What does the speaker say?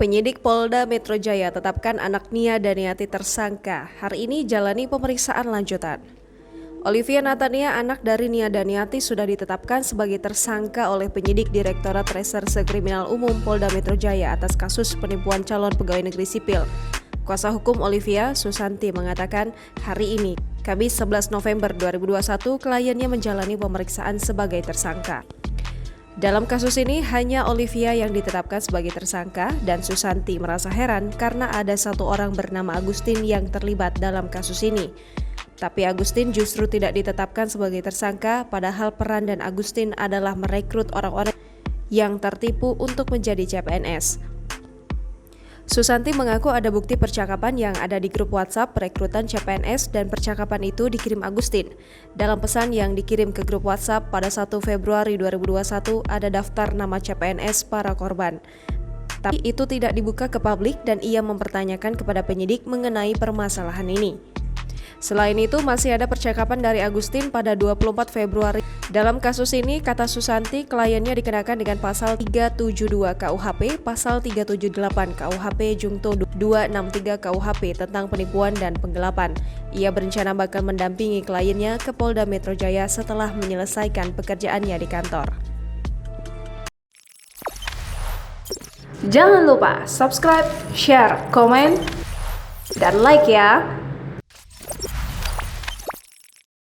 Penyidik Polda Metro Jaya tetapkan anak Nia Daniati tersangka. Hari ini jalani pemeriksaan lanjutan. Olivia Natania, anak dari Nia Daniati, sudah ditetapkan sebagai tersangka oleh penyidik Direktorat Reserse Kriminal Umum Polda Metro Jaya atas kasus penipuan calon pegawai negeri sipil. Kuasa hukum Olivia, Susanti, mengatakan hari ini, Kamis 11 November 2021, kliennya menjalani pemeriksaan sebagai tersangka. Dalam kasus ini, hanya Olivia yang ditetapkan sebagai tersangka dan Susanti merasa heran karena ada satu orang bernama Agustin yang terlibat dalam kasus ini. Tapi Agustin justru tidak ditetapkan sebagai tersangka, padahal peran dan Agustin adalah merekrut orang-orang yang tertipu untuk menjadi CPNS. Susanti mengaku ada bukti percakapan yang ada di grup WhatsApp perekrutan CPNS dan percakapan itu dikirim Agustin. Dalam pesan yang dikirim ke grup WhatsApp pada 1 Februari 2021 ada daftar nama CPNS para korban. Tapi itu tidak dibuka ke publik dan ia mempertanyakan kepada penyidik mengenai permasalahan ini. Selain itu, masih ada percakapan dari Agustin pada 24 Februari. Dalam kasus ini, kata Susanti, kliennya dikenakan dengan pasal 372 KUHP, pasal 378 KUHP Jungto 263 KUHP tentang penipuan dan penggelapan. Ia berencana bakal mendampingi kliennya ke Polda Metro Jaya setelah menyelesaikan pekerjaannya di kantor. Jangan lupa subscribe, share, komen, dan like ya!